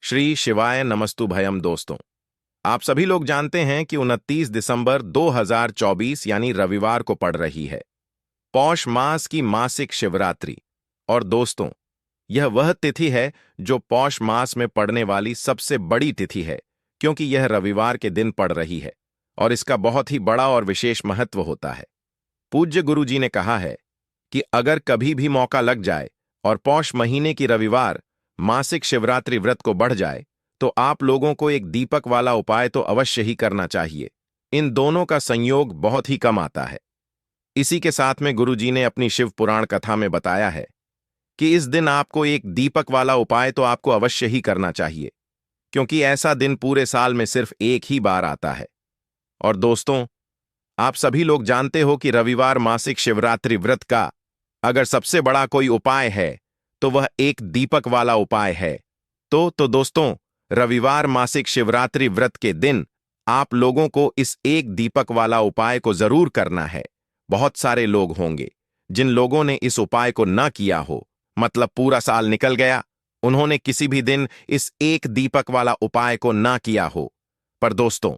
श्री शिवाय नमस्तु भयम। दोस्तों, आप सभी लोग जानते हैं कि 29 दिसंबर 2024 यानी रविवार को पड़ रही है पौष मास की मासिक शिवरात्रि। और दोस्तों, यह वह तिथि है जो पौष मास में पड़ने वाली सबसे बड़ी तिथि है, क्योंकि यह रविवार के दिन पड़ रही है और इसका बहुत ही बड़ा और विशेष महत्व होता है। पूज्य गुरु जी ने कहा है कि अगर कभी भी मौका लग जाए और पौष महीने की रविवार मासिक शिवरात्रि व्रत को बढ़ जाए तो आप लोगों को एक दीपक वाला उपाय तो अवश्य ही करना चाहिए। इन दोनों का संयोग बहुत ही कम आता है। इसी के साथ में गुरु जी ने अपनी शिव पुराण कथा में बताया है कि इस दिन आपको एक दीपक वाला उपाय तो आपको अवश्य ही करना चाहिए, क्योंकि ऐसा दिन पूरे साल में सिर्फ एक ही बार आता है। और दोस्तों, आप सभी लोग जानते हो कि रविवार मासिक शिवरात्रि व्रत का अगर सबसे बड़ा कोई उपाय है तो वह एक दीपक वाला उपाय है। तो दोस्तों, रविवार मासिक शिवरात्रि व्रत के दिन आप लोगों को इस एक दीपक वाला उपाय को जरूर करना है। बहुत सारे लोग होंगे जिन लोगों ने इस उपाय को न किया हो, मतलब पूरा साल निकल गया, उन्होंने किसी भी दिन इस एक दीपक वाला उपाय को न किया हो। पर दोस्तों,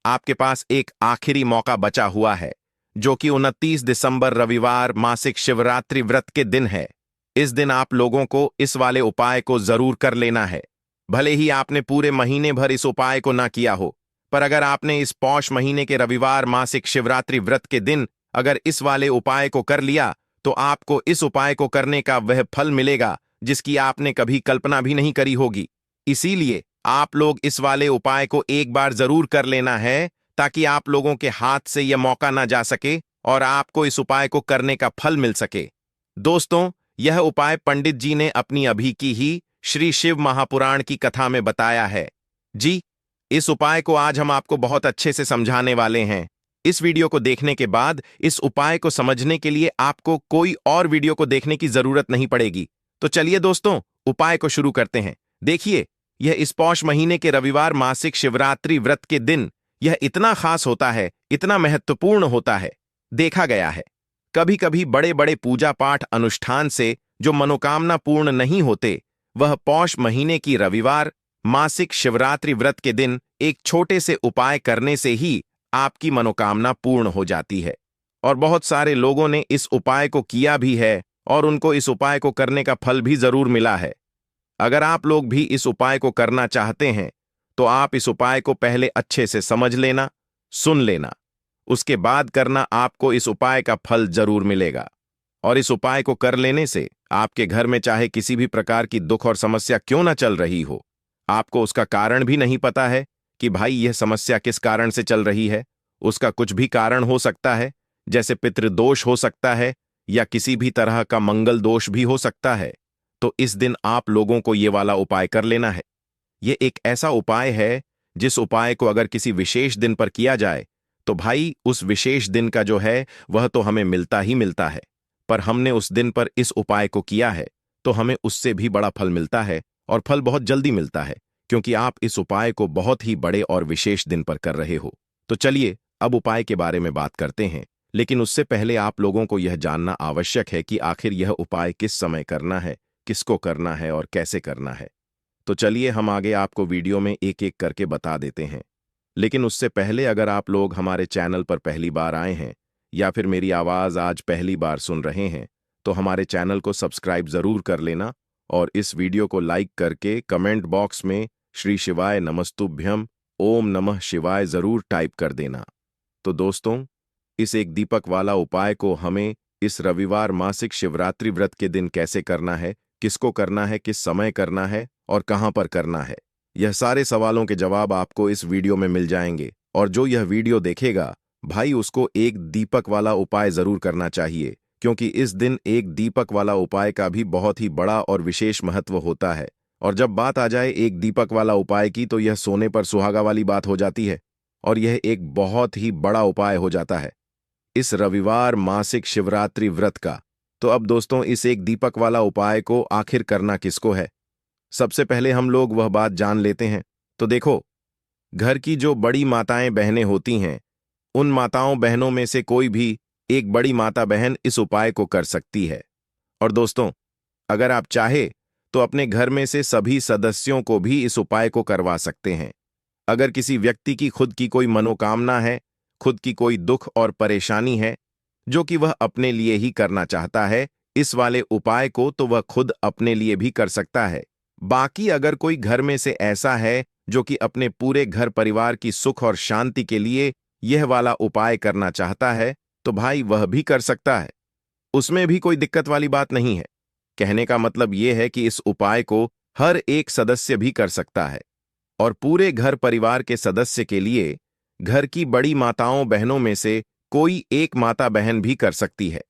आपके पास एक आखिरी मौका बचा हुआ है, जो कि 29 दिसंबर रविवार मासिक शिवरात्रि व्रत के दिन है। इस दिन आप लोगों को इस वाले उपाय को जरूर कर लेना है। भले ही आपने पूरे महीने भर इस उपाय को ना किया हो, पर अगर आपने इस पौष महीने के रविवार मासिक शिवरात्रि व्रत के दिन अगर इस वाले उपाय को कर लिया तो आपको इस उपाय को करने का वह फल मिलेगा जिसकी आपने कभी कल्पना भी नहीं करी होगी। इसीलिए आप लोग इस वाले उपाय को एक बार जरूर कर लेना है, ताकि आप लोगों के हाथ से यह मौका ना जा सके और आपको इस उपाय को करने का फल मिल सके। दोस्तों, यह उपाय पंडित जी ने अपनी अभी की ही श्री शिव महापुराण की कथा में बताया है। जी, इस उपाय को आज हम आपको बहुत अच्छे से समझाने वाले हैं। इस वीडियो को देखने के बाद इस उपाय को समझने के लिए आपको कोई और वीडियो को देखने की जरूरत नहीं पड़ेगी। तो चलिए दोस्तों, उपाय को शुरू करते हैं। देखिए, यह इस पौष महीने के रविवार मासिक शिवरात्रि व्रत के दिन यह इतना खास होता है, इतना महत्वपूर्ण होता है। देखा गया है कभी कभी बड़े बड़े पूजा पाठ अनुष्ठान से जो मनोकामना पूर्ण नहीं होते, वह पौष महीने की रविवार मासिक शिवरात्रि व्रत के दिन एक छोटे से उपाय करने से ही आपकी मनोकामना पूर्ण हो जाती है। और बहुत सारे लोगों ने इस उपाय को किया भी है और उनको इस उपाय को करने का फल भी जरूर मिला है। अगर आप लोग भी इस उपाय को करना चाहते हैं तो आप इस उपाय को पहले अच्छे से समझ लेना, सुन लेना, उसके बाद करना। आपको इस उपाय का फल जरूर मिलेगा। और इस उपाय को कर लेने से आपके घर में चाहे किसी भी प्रकार की दुख और समस्या क्यों ना चल रही हो, आपको उसका कारण भी नहीं पता है कि भाई यह समस्या किस कारण से चल रही है, उसका कुछ भी कारण हो सकता है, जैसे पितृदोष हो सकता है या किसी भी तरह का मंगल दोष भी हो सकता है। तो इस दिन आप लोगों को ये वाला उपाय कर लेना है। यह एक ऐसा उपाय है जिस उपाय को अगर किसी विशेष दिन पर किया जाए तो भाई उस विशेष दिन का जो है वह तो हमें मिलता ही मिलता है, पर हमने उस दिन पर इस उपाय को किया है तो हमें उससे भी बड़ा फल मिलता है, और फल बहुत जल्दी मिलता है, क्योंकि आप इस उपाय को बहुत ही बड़े और विशेष दिन पर कर रहे हो। तो चलिए अब उपाय के बारे में बात करते हैं, लेकिन उससे पहले आप लोगों को यह जानना आवश्यक है कि आखिर यह उपाय किस समय करना है, किसको करना है और कैसे करना है। तो चलिए हम आगे आपको वीडियो में एक एक करके बता देते हैं। लेकिन उससे पहले अगर आप लोग हमारे चैनल पर पहली बार आए हैं या फिर मेरी आवाज़ आज पहली बार सुन रहे हैं तो हमारे चैनल को सब्सक्राइब जरूर कर लेना और इस वीडियो को लाइक करके कमेंट बॉक्स में श्री शिवाय नमस्तुभ्यम ओम नमः शिवाय जरूर टाइप कर देना। तो दोस्तों, इस एक दीपक वाला उपाय को हमें इस रविवार मासिक शिवरात्रि व्रत के दिन कैसे करना है, किसको करना है, किस समय करना है और कहां पर करना है, यह सारे सवालों के जवाब आपको इस वीडियो में मिल जाएंगे। और जो यह वीडियो देखेगा भाई उसको एक दीपक वाला उपाय जरूर करना चाहिए, क्योंकि इस दिन एक दीपक वाला उपाय का भी बहुत ही बड़ा और विशेष महत्व होता है। और जब बात आ जाए एक दीपक वाला उपाय की तो यह सोने पर सुहागा वाली बात हो जाती है और यह एक बहुत ही बड़ा उपाय हो जाता है इस रविवार मासिक शिवरात्रि व्रत का। तो अब दोस्तों, इस एक दीपक वाला उपाय को आखिर करना किसको है, सबसे पहले हम लोग वह बात जान लेते हैं। तो देखो, घर की जो बड़ी माताएं बहनें होती हैं, उन माताओं बहनों में से कोई भी एक बड़ी माता बहन इस उपाय को कर सकती है। और दोस्तों, अगर आप चाहे तो अपने घर में से सभी सदस्यों को भी इस उपाय को करवा सकते हैं। अगर किसी व्यक्ति की खुद की कोई मनोकामना है, खुद की कोई दुख और परेशानी है जो कि वह अपने लिए ही करना चाहता है, इस वाले उपाय को तो वह खुद अपने लिए भी कर सकता है। बाकी अगर कोई घर में से ऐसा है जो कि अपने पूरे घर परिवार की सुख और शांति के लिए यह वाला उपाय करना चाहता है, तो भाई वह भी कर सकता है। उसमें भी कोई दिक्कत वाली बात नहीं है। कहने का मतलब यह है कि इस उपाय को हर एक सदस्य भी कर सकता है और पूरे घर परिवार के सदस्य के लिए घर की बड़ी माताओं बहनों में से कोई एक माता बहन भी कर सकती है।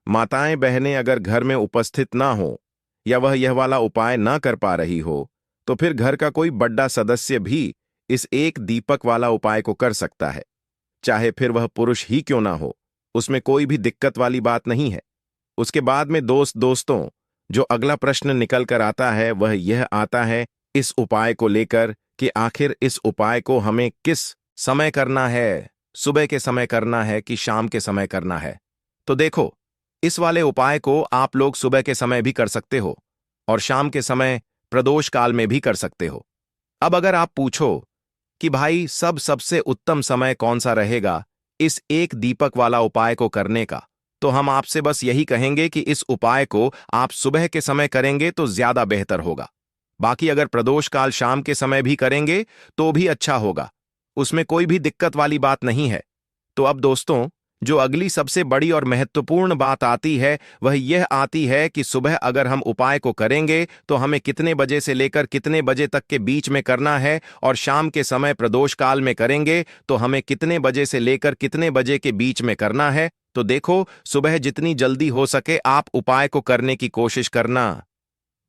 माताएं बहनें अगर घर में उपस्थित ना हो या वह यह वाला उपाय ना कर पा रही हो, तो फिर घर का कोई बड़ा सदस्य भी इस एक दीपक वाला उपाय को कर सकता है, चाहे फिर वह पुरुष ही क्यों ना हो। उसमें कोई भी दिक्कत वाली बात नहीं है। उसके बाद में दोस्तों, जो अगला प्रश्न निकल कर आता है वह यह आता है इस उपाय को लेकर कि आखिर इस उपाय को हमें किस समय करना है, सुबह के समय करना है कि शाम के समय करना है। तो देखो, इस वाले उपाय को आप लोग सुबह के समय भी कर सकते हो और शाम के समय प्रदोष काल में भी कर सकते हो। अब अगर आप पूछो कि भाई सबसे उत्तम समय कौन सा रहेगा इस एक दीपक वाला उपाय को करने का, तो हम आपसे बस यही कहेंगे कि इस उपाय को आप सुबह के समय करेंगे तो ज्यादा बेहतर होगा। बाकी अगर प्रदोष काल शाम के समय भी करेंगे तो भी अच्छा होगा, उसमें कोई भी दिक्कत वाली बात नहीं है। तो अब दोस्तों, जो अगली सबसे बड़ी और महत्वपूर्ण बात आती है वह यह आती है कि सुबह अगर हम उपाय को करेंगे तो हमें कितने बजे से लेकर कितने बजे तक के बीच में करना है, और शाम के समय प्रदोष काल में करेंगे तो हमें कितने बजे से लेकर कितने बजे के बीच में करना है। तो देखो, सुबह जितनी जल्दी हो सके आप उपाय को करने की कोशिश करना।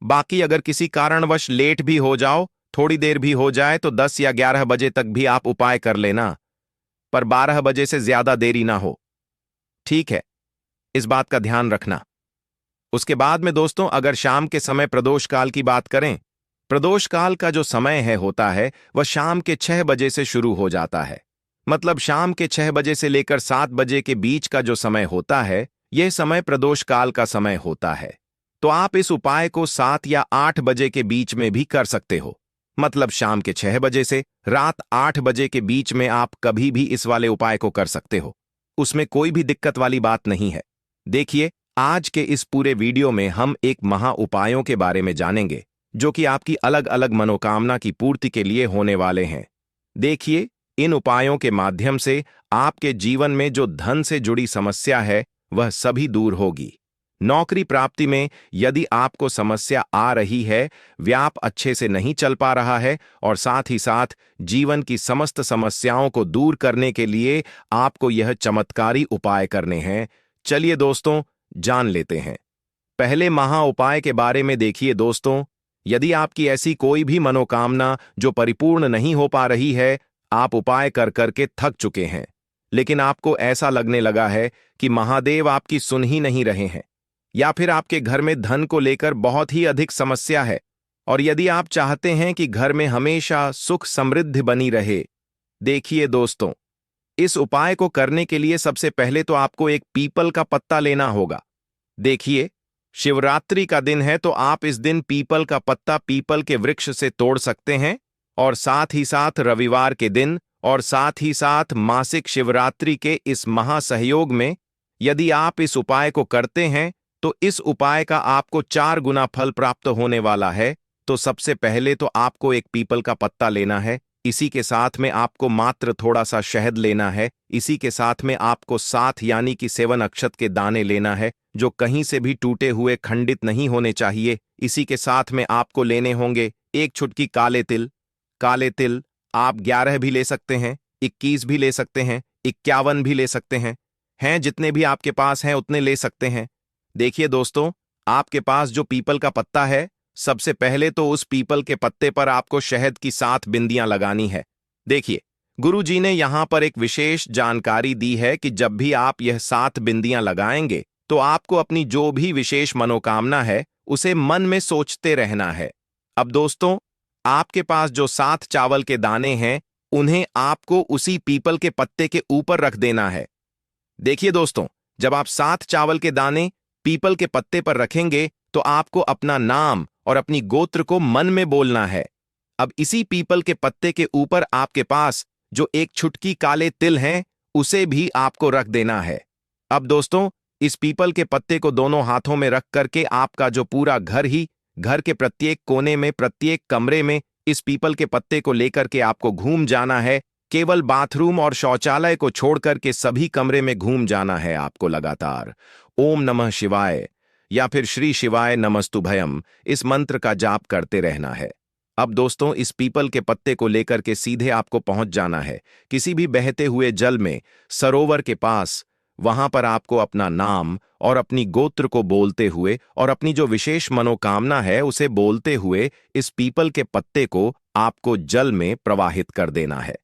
बाकी अगर किसी कारणवश लेट भी हो जाओ, थोड़ी देर भी हो जाए, तो 10 या 11 बजे तक भी आप उपाय कर लेना, पर 12 बजे से ज्यादा देरी ना हो। ठीक है, इस बात का ध्यान रखना। उसके बाद में दोस्तों, अगर शाम के समय प्रदोष काल की बात करें, प्रदोष काल का जो समय होता है वह शाम के 6 बजे से शुरू हो जाता है। मतलब शाम के 6 बजे से लेकर 7 बजे के बीच का जो समय होता है, यह समय प्रदोष काल का समय होता है। तो आप इस उपाय को 7 या 8 बजे के बीच में भी कर सकते हो। मतलब शाम के 6 बजे से रात 8 बजे के बीच में आप कभी भी इस वाले उपाय को कर सकते हो, उसमें कोई भी दिक्कत वाली बात नहीं है। देखिए, आज के इस पूरे वीडियो में हम एक महा उपायों के बारे में जानेंगे जो कि आपकी अलग अलग मनोकामना की पूर्ति के लिए होने वाले हैं। देखिए, इन उपायों के माध्यम से आपके जीवन में जो धन से जुड़ी समस्या है वह सभी दूर होगी। नौकरी प्राप्ति में यदि आपको समस्या आ रही है, व्याप अच्छे से नहीं चल पा रहा है, और साथ ही साथ जीवन की समस्त समस्याओं को दूर करने के लिए आपको यह चमत्कारी उपाय करने हैं। चलिए दोस्तों, जान लेते हैं। पहले महा उपाय के बारे में देखिए दोस्तों, यदि आपकी ऐसी कोई भी मनोकामना जो परिपूर्ण नहीं हो पा रही है, आप उपाय कर करके थक चुके हैं, लेकिन आपको ऐसा लगने लगा है कि महादेव आपकी सुन ही नहीं रहे हैं, या फिर आपके घर में धन को लेकर बहुत ही अधिक समस्या है, और यदि आप चाहते हैं कि घर में हमेशा सुख समृद्धि बनी रहे, देखिए दोस्तों, इस उपाय को करने के लिए सबसे पहले तो आपको एक पीपल का पत्ता लेना होगा। देखिए, शिवरात्रि का दिन है तो आप इस दिन पीपल का पत्ता पीपल के वृक्ष से तोड़ सकते हैं, और साथ ही साथ रविवार के दिन और साथ ही साथ मासिक शिवरात्रि के इस महासहयोग में यदि आप इस उपाय को करते हैं तो इस उपाय का आपको 4 गुना फल प्राप्त होने वाला है। तो सबसे पहले तो आपको एक पीपल का पत्ता लेना है, इसी के साथ में आपको मात्र थोड़ा सा शहद लेना है, इसी के साथ में आपको 7 यानी कि 7 अक्षत के दाने लेना है जो कहीं से भी टूटे हुए खंडित नहीं होने चाहिए। इसी के साथ में आपको लेने होंगे एक चुटकी काले तिल। काले तिल आप 11 भी ले सकते हैं, 21 भी ले सकते हैं, 51 भी ले सकते हैं, जितने भी आपके पास हैं उतने ले सकते हैं। देखिए दोस्तों, आपके पास जो पीपल का पत्ता है, सबसे पहले तो उस पीपल के पत्ते पर आपको शहद की 7 बिंदियां लगानी है। देखिए, गुरुजी ने यहां पर एक विशेष जानकारी दी है कि जब भी आप यह 7 बिंदियां लगाएंगे तो आपको अपनी जो भी विशेष मनोकामना है उसे मन में सोचते रहना है। अब दोस्तों, आपके पास जो 7 चावल के दाने हैं उन्हें आपको उसी पीपल के पत्ते के ऊपर रख देना है। देखिए दोस्तों, जब आप 7 चावल के दाने पीपल के पत्ते पर रखेंगे तो आपको अपना नाम और अपनी गोत्र को मन में बोलना है। अब इसी पीपल के पत्ते के ऊपर आपके पास जो एक छुटकी काले तिल हैं, उसे भी आपको रख देना है। अब दोस्तों, इस पीपल के पत्ते को दोनों हाथों में रख करके आपका जो पूरा घर के प्रत्येक कोने में, प्रत्येक कमरे में इस पीपल के पत्ते को लेकर के आपको घूम जाना है। केवल बाथरूम और शौचालय को छोड़कर के सभी कमरे में घूम जाना है आपको लगातार। ओम नमः शिवाय या फिर श्री शिवाय नमस्तुभयम इस मंत्र का जाप करते रहना है। अब दोस्तों, इस पीपल के पत्ते को लेकर के सीधे आपको पहुंच जाना है किसी भी बहते हुए जल में, सरोवर के पास। वहां पर आपको अपना नाम और अपनी गोत्र को बोलते हुए और अपनी जो विशेष मनोकामना है उसे बोलते हुए इस पीपल के पत्ते को आपको जल में प्रवाहित कर देना है।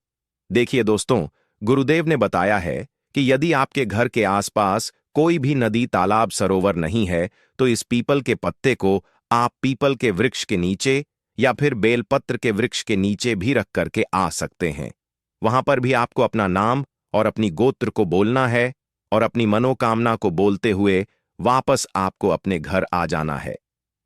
देखिए दोस्तों, गुरुदेव ने बताया है कि यदि आपके घर के आसपास कोई भी नदी, तालाब, सरोवर नहीं है तो इस पीपल के पत्ते को आप पीपल के वृक्ष के नीचे या फिर बेलपत्र के वृक्ष के नीचे भी रख करके आ सकते हैं। वहां पर भी आपको अपना नाम और अपनी गोत्र को बोलना है और अपनी मनोकामना को बोलते हुए वापस आपको अपने घर आ जाना है।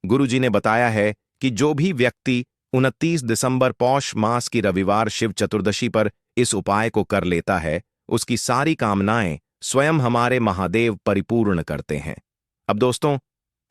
गुरुजी ने बताया है कि जो भी व्यक्ति 29 दिसंबर पौष मास की रविवार शिव चतुर्दशी पर इस उपाय को कर लेता है, उसकी सारी कामनाएं स्वयं हमारे महादेव परिपूर्ण करते हैं। अब दोस्तों,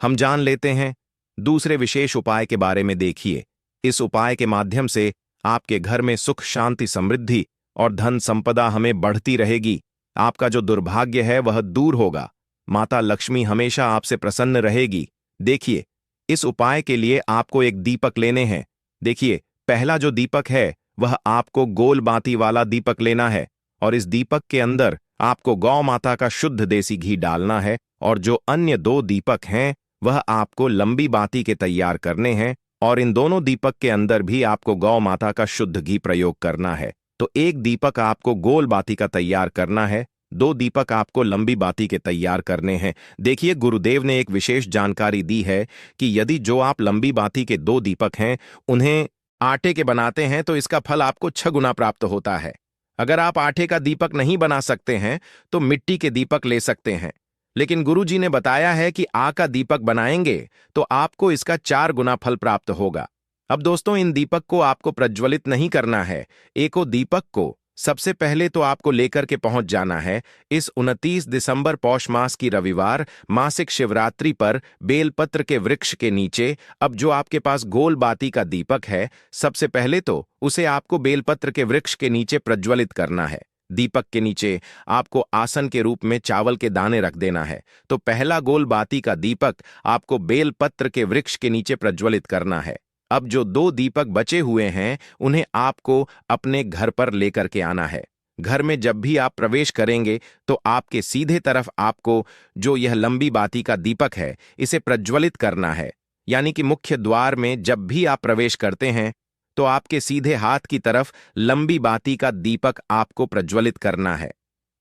हम जान लेते हैं दूसरे विशेष उपाय के बारे में। देखिए, इस उपाय के माध्यम से आपके घर में सुख, शांति, समृद्धि और धन संपदा हमें बढ़ती रहेगी। आपका जो दुर्भाग्य है वह दूर होगा। माता लक्ष्मी हमेशा आपसे प्रसन्न रहेगी। देखिए, इस उपाय के लिए आपको एक दीपक लेने हैं। देखिए, पहला जो दीपक है वह आपको गोल बाती वाला दीपक लेना है और इस दीपक के अंदर आपको गौ माता का शुद्ध देसी घी डालना है और जो अन्य 2 दीपक हैं वह आपको लंबी बाती के तैयार करने हैं और इन दोनों दीपक के अंदर भी आपको गौ माता का शुद्ध घी प्रयोग करना है। तो एक दीपक आपको गोल बाती का तैयार करना है, 2 दीपक आपको लंबी बाती के तैयार करने हैं। देखिए, गुरुदेव ने एक विशेष जानकारी दी है कि यदि जो आप लंबी बाती के 2 दीपक हैं उन्हें आटे के बनाते हैं तो इसका फल आपको 6 गुना प्राप्त होता है। अगर आप आटे का दीपक नहीं बना सकते हैं तो मिट्टी के दीपक ले सकते हैं, लेकिन गुरुजी ने बताया है कि आ का दीपक बनाएंगे तो आपको इसका 4 गुना फल प्राप्त होगा। अब दोस्तों, इन दीपक को आपको प्रज्वलित नहीं करना है। एको दीपक को सबसे पहले तो आपको लेकर के पहुंच जाना है इस 29 दिसंबर पौष मास की रविवार मासिक शिवरात्रि पर बेलपत्र के वृक्ष के नीचे। अब जो आपके पास गोल बाती का दीपक है, सबसे पहले तो उसे आपको बेलपत्र के वृक्ष के नीचे प्रज्वलित करना है। दीपक के नीचे आपको आसन के रूप में चावल के दाने रख देना है। तो पहला गोल बाती का दीपक आपको बेलपत्र के वृक्ष के नीचे प्रज्वलित करना है। अब जो 2 दीपक बचे हुए हैं उन्हें आपको अपने घर पर लेकर के आना है। घर में जब भी आप प्रवेश करेंगे तो आपके सीधे तरफ आपको जो यह लंबी बाती का दीपक है इसे प्रज्वलित करना है। यानी कि मुख्य द्वार में जब भी आप प्रवेश करते हैं तो आपके सीधे हाथ की तरफ लंबी बाती का दीपक आपको प्रज्वलित करना है।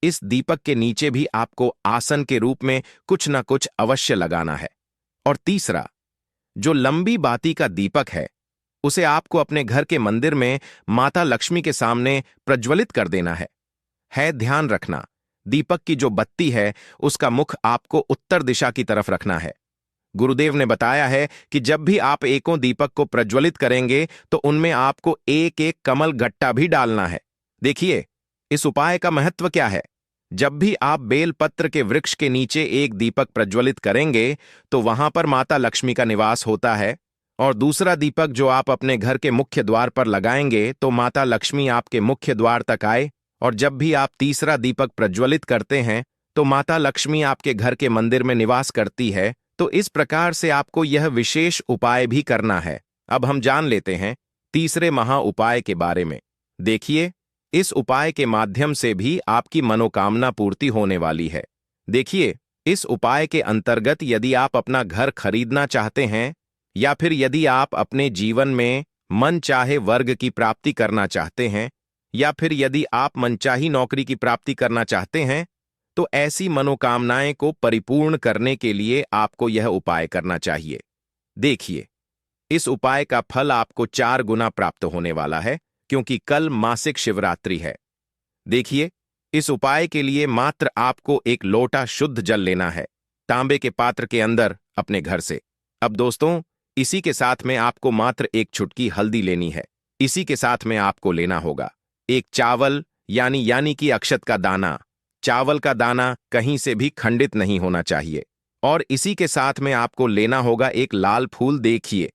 इस दीपक के नीचे भी आपको आसन के रूप में कुछ न कुछ अवश्य लगाना है। और तीसरा, जो लंबी बाती का दीपक है उसे आपको अपने घर के मंदिर में माता लक्ष्मी के सामने प्रज्वलित कर देना है। ध्यान रखना, दीपक की जो बत्ती है उसका मुख आपको उत्तर दिशा की तरफ रखना है। गुरुदेव ने बताया है कि जब भी आप एकों दीपक को प्रज्वलित करेंगे तो उनमें आपको एक एक कमल गट्टा भी डालना है। देखिए, इस उपाय का महत्व क्या है। जब भी आप बेलपत्र के वृक्ष के नीचे एक दीपक प्रज्वलित करेंगे तो वहां पर माता लक्ष्मी का निवास होता है और दूसरा दीपक जो आप अपने घर के मुख्य द्वार पर लगाएंगे तो माता लक्ष्मी आपके मुख्य द्वार तक आए। और जब भी आप तीसरा दीपक प्रज्वलित करते हैं तो माता लक्ष्मी आपके घर के मंदिर में निवास करती है। तो इस प्रकार से आपको यह विशेष उपाय भी करना है। अब हम जान लेते हैं तीसरे महा उपाय के बारे में। देखिए, इस उपाय के माध्यम से भी आपकी मनोकामना पूर्ति होने वाली है। देखिए, इस उपाय के अंतर्गत यदि आप अपना घर खरीदना चाहते हैं या फिर यदि आप अपने जीवन में मन चाहे वर्ग की प्राप्ति करना चाहते हैं या फिर यदि आप मनचाही नौकरी की प्राप्ति करना चाहते हैं तो ऐसी मनोकामनाएं को परिपूर्ण करने के लिए आपको यह उपाय करना चाहिए। देखिए, इस उपाय का फल आपको 4 गुना प्राप्त होने वाला है क्योंकि कल मासिक शिवरात्रि है। देखिए, इस उपाय के लिए मात्र आपको एक लोटा शुद्ध जल लेना है तांबे के पात्र के अंदर अपने घर से। अब दोस्तों, इसी के साथ में आपको मात्र एक चुटकी हल्दी लेनी है। इसी के साथ में आपको लेना होगा एक चावल यानी कि अक्षत का दाना। चावल का दाना कहीं से भी खंडित नहीं होना चाहिए। और इसी के साथ में आपको लेना होगा एक लाल फूल। देखिए,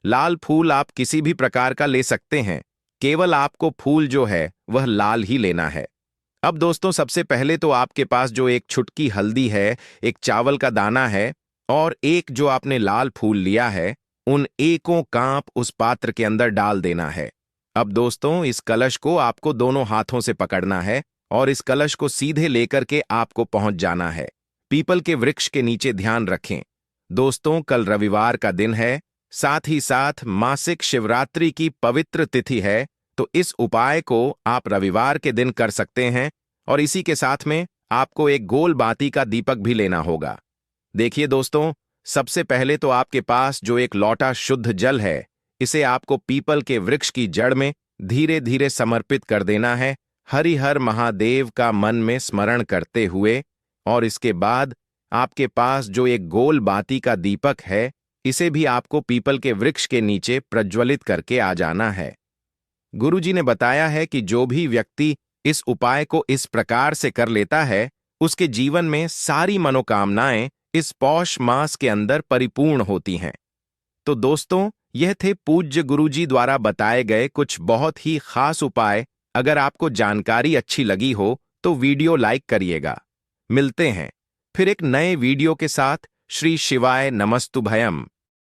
लाल फूल आप किसी भी प्रकार का ले सकते हैं, केवल आपको फूल जो है वह लाल ही लेना है। अब दोस्तों, सबसे पहले तो आपके पास जो एक छुटकी हल्दी है, एक चावल का दाना है और एक जो आपने लाल फूल लिया है, उन एकों कांप उस पात्र के अंदर डाल देना है। अब दोस्तों, इस कलश को आपको दोनों हाथों से पकड़ना है और इस कलश को सीधे लेकर के आपको पहुंच जाना है पीपल के वृक्ष के नीचे। ध्यान रखें दोस्तों, कल रविवार का दिन है, साथ ही साथ मासिक शिवरात्रि की पवित्र तिथि है, तो इस उपाय को आप रविवार के दिन कर सकते हैं। और इसी के साथ में आपको एक गोल बाती का दीपक भी लेना होगा। देखिए दोस्तों, सबसे पहले तो आपके पास जो एक लौटा शुद्ध जल है, इसे आपको पीपल के वृक्ष की जड़ में धीरे धीरे समर्पित कर देना है, हरिहर महादेव का मन में स्मरण करते हुए। और इसके बाद आपके पास जो एक गोल बाती का दीपक है, इसे भी आपको पीपल के वृक्ष के नीचे प्रज्वलित करके आ जाना है। गुरुजी ने बताया है कि जो भी व्यक्ति इस उपाय को इस प्रकार से कर लेता है, उसके जीवन में सारी मनोकामनाएं इस पौष मास के अंदर परिपूर्ण होती हैं। तो दोस्तों, यह थे पूज्य गुरुजी द्वारा बताए गए कुछ बहुत ही खास उपाय। अगर आपको जानकारी अच्छी लगी हो तो वीडियो लाइक करिएगा। मिलते हैं फिर एक नए वीडियो के साथ। श्री शिवाय नमस्तुभयम।